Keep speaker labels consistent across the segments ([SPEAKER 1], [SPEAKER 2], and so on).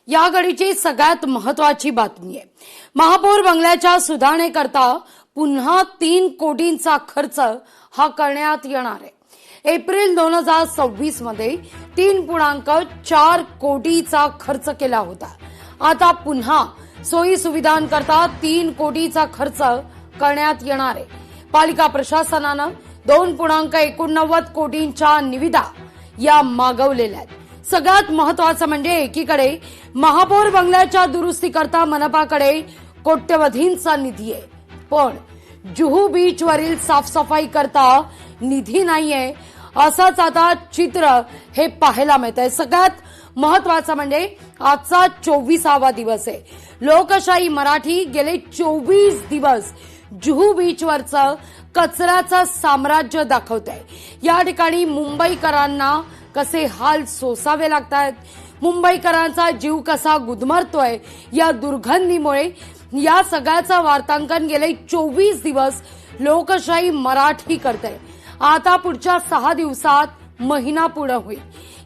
[SPEAKER 1] या घडीची सगळ्यात महत्वाची बातमी आहे। महापौर बंगल्याच्या सुधारणेकरता पुन्हा 3 कोटींचा खर्च हा करण्यात येणार आहे। एप्रिल 2026 मध्ये 3.4 कोटीचा खर्च केला होता। आता पुन्हा सोयी सुविधांकरता 3 कोटीचा खर्च करण्यात येणार आहे। पालिका प्रशासनानं 2.89 कोटींच्या निविदा या मागवलेल्या आहेत। सगळ्यात महत्वाचं म्हणजे एकीकडे महापौर बंगल्याच्या दुरुस्तीकरता मनपाकडे कोट्यवधींचा निधी आहे, पण जुहू बीच वरील साफसफाई करता निधी नाहीये, असंच आता चित्र हे पाहायला मिळतंय। सगळ्यात महत्वाचं म्हणजे आजचा 24वा दिवस आहे। लोकशाही मराठी गेले 24 दिवस जुहू बीचवरचं कचऱ्याचं साम्राज्य दाखवतंय। या ठिकाणी मुंबईकरांना कसे हाल सोसावे लागतात, मुंबईकरांचा जीव कसा गुदमरतोय या दुर्गंधीमुळे, या सगळ्याचं वार्तांकन गेले 24 दिवस लोकशाही मराठी करते। आता पुढच्या 6 दिवसात महिना पूर्ण होईल।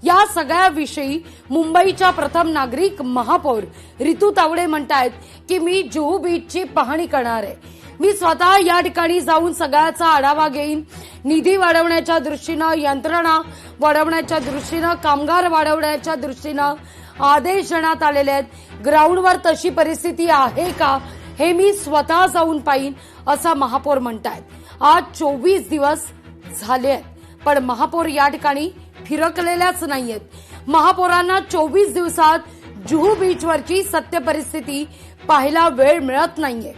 [SPEAKER 1] या सगळ्याविषयी मुंबईच्या प्रथम नागरिक महापौर रितू तावडे म्हणतायत की मी जुहू बीचची पाहणी करणार आहे। मी स्वतः या ठिकाणी जाऊन सगळ्याचा आढावा घेईन। निधी वाढवण्याच्या दृष्टीनं, यंत्रणा वाढवण्याच्या दृष्टीनं, कामगार वाढवण्याच्या दृष्टीनं आदेश देण्यात आलेले आहेत। ग्राउंडवर तशी परिस्थिती आहे का हे मी स्वतः जाऊन पाहीन, असं महापौर म्हणतायत। आज 24 दिवस झाले आहेत, पण महापौर या ठिकाणी फिरकलेल्याच नाहीयेत। महापौरांना 24 दिवसात जुहू बीचवरची सत्य परिस्थिती पाहायला वेळ मिळत नाहीये।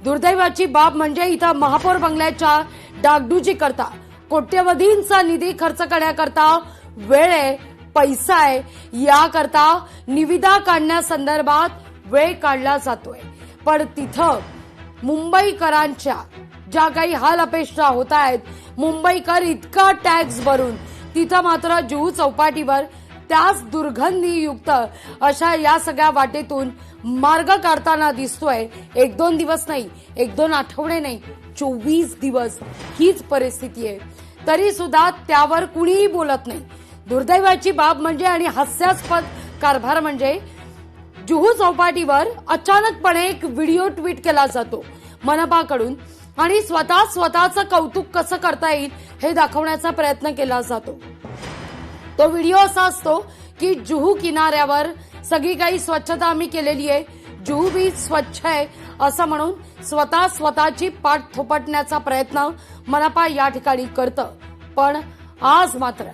[SPEAKER 1] दुर्दैवाची बाब म्हणजे इथं महापौर बंगल्याच्या डागडुजी करता कोट्यवधींचा निधी खर्च करण्याकरता वेळ आहे, पैसा आहे, याकरता निविदा काढण्यासंदर्भात वेळ काढला जातोय, पण तिथं मुंबईकरांच्या ज्या काही हाल अपेक्षा होत आहेत, मुंबईकर इतका टॅक्स भरून तिथं मात्र जुहू चौपाटीवर त्याच दुर्गंधीयुक्त अशा या सगळ्या वाटेतून मार्ग काढताना दिसतोय। 1-2 दिवस नाही, 1-2 आठवडे नाही, 24 दिवस हीच परिस्थिती आहे, तरी सुद्धा त्यावर कुणीही बोलत नाही। दुर्दैवाची बाब म्हणजे आणि हास्यास्पद कारभार म्हणजे जुहू चौपाटीवर अचानकपणे एक व्हिडिओ ट्विट केला जातो मनपाकडून आणि स्वतःचं कौतुक कसं करता येईल हे दाखवण्याचा प्रयत्न केला जातो। तो व्हिडिओ असा असतो की जुहू किनाऱ्यावर सगळी काही स्वच्छता आम्ही केलेली आहे, जुहू बीच स्वच्छ आहे असं म्हणून स्वतःची पाठ थोपटण्याचा प्रयत्न मनपा या ठिकाणी करतं। पण आज मात्र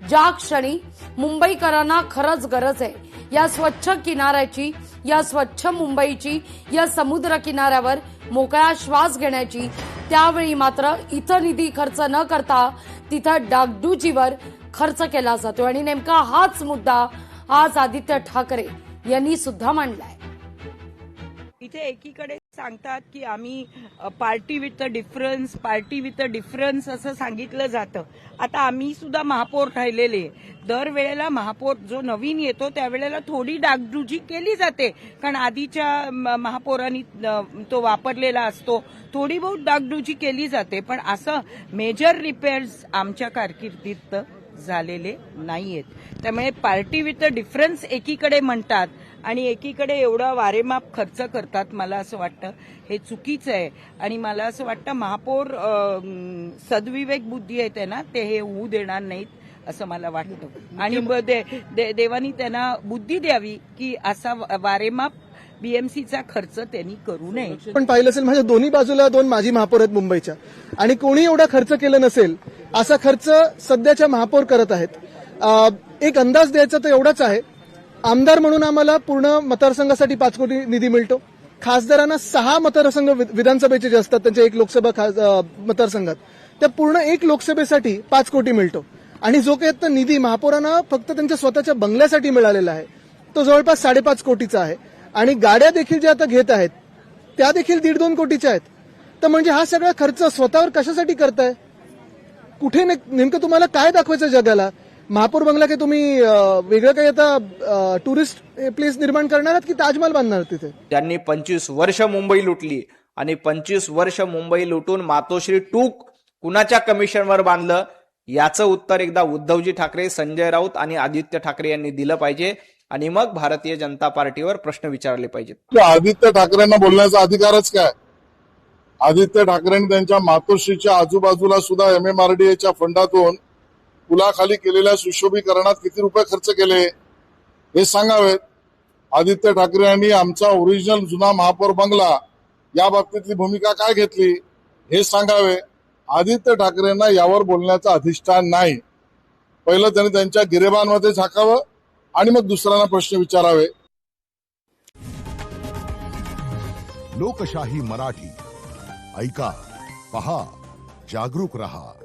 [SPEAKER 1] ज्या क्षणी मुंबईकरांना खरंच गरज आहे या स्वच्छ किनाऱ्याची, या स्वच्छ मुंबईची, या समुद्र किनाऱ्यावर मोकळा श्वास घेण्याची, त्यावेळी मात्र इथं निधी खर्च न करता तिथं डागडुजीवर खर्च केला जातो। आणि नेमका हाच मुद्दा आज आदित्य ठाकरे यांनी सुद्धा मांडलाय।
[SPEAKER 2] इथे एकीकडे सांगतात की आम्ही पार्टी विथ द डिफरन्स असं सांगितलं जातं। आता आम्ही सुद्धा महापौर राहिलेले, दरवेळेला महापौर जो नवीन येतो त्यावेळेला थोडी डागडुजी केली जाते, कारण आधीच्या महापौरांनी तो वापरलेला असतो, थोडी बहुत डागडुजी केली जाते, पण असं मेजर रिपेअर्स आमच्या कारकिर्दीत झालेले नाहीयेत। त्यामुळे पार्टी विथ द डिफरन्स एकीकडे म्हणतात आणि एकीकडे एवढा वारेमाप खर्च करतात, मला असं वाटतं हे चुकीचं आहे। आणि मला असं वाटतं महापौर सद्विवेक बुद्धी आहे त्यांना, ते हे होऊ देणार नाहीत असं मला वाटतं। आणि देवानी त्यांना बुद्धी द्यावी की असा वारेमाप बीएमसीचा खर्च त्यांनी करू नये।
[SPEAKER 3] पण पाहिलं असेल माझ्या दोन्ही बाजूला 2 माजी महापौर आहेत मुंबईच्या, आणि कोणी एवढा खर्च केला नसेल असा खर्च सध्याच्या महापौर करत आहेत। एक अंदाज द्यायचा तर एवढाच आहे, आमदार म्हणून आम्हाला पूर्ण मतदारसंघासाठी 5 कोटी निधी मिळतो, खासदारांना 6 मतदारसंघ विधानसभेचे जे असतात त्यांच्या 1 लोकसभा मतदारसंघात, त्या पूर्ण 1 लोकसभेसाठी 5 कोटी मिळतो। आणि जो काही आता निधी महापौरांना फक्त त्यांच्या स्वतःच्या बंगल्यासाठी मिळालेला आहे तो जवळपास 5.5 कोटीचा आहे। आणि गाड्या देखील ज्या आता घेत आहेत त्या देखील 1.5-2 कोटीच्या आहेत। तर म्हणजे हा सगळा खर्च स्वतःवर कशासाठी करताय? कुठे नेमकं तुम्हाला काय दाखवायचं जगाला? महापौर बंगला काय तुम्ही वेगळं काही आता टुरिस्ट प्लेस निर्माण करणार आहात की ताजमहल बांधणार तिथे?
[SPEAKER 4] त्यांनी 25 वर्ष मुंबई लुटली आणि 25 वर्ष मुंबई लुटून मातोश्री टूक कुणाच्या कमिशनवर बांधलं, याचं उत्तर एकदा उद्धवजी ठाकरे, संजय राऊत आणि आदित्य ठाकरे यांनी दिलं पाहिजे। आणि मग भारतीय जनता पार्टीवर प्रश्न विचारले पाहिजेत.
[SPEAKER 5] की आदित्य ठाकरेंना बोलण्याचा अधिकारच काय? आदित्य ठाकरेंनी त्यांच्या मातोश्रीच्या आजूबाजूला सुद्धा MMRDAच्या फंडातून पुलाखाली केलेल्या सुशोभीकरणात किती रुपये खर्च केले हे सांगावेत. आदित्य ठाकरे यांनी आमचा ओरिजिनल जुना महापौर बंगला या बाबतीतली भूमिका काय घेतली हे सांगावे. आदित्य ठाकरेंना यावर बोलण्याचं अधिष्ठान नाही. पहिलं त्यांनी त्यांच्या गिरेबांमध्ये झाकावं आणि मग दुसऱ्यांना प्रश्न विचारावे.
[SPEAKER 6] लोकशाही मराठी ऐका, पहा, जागरूक रहा.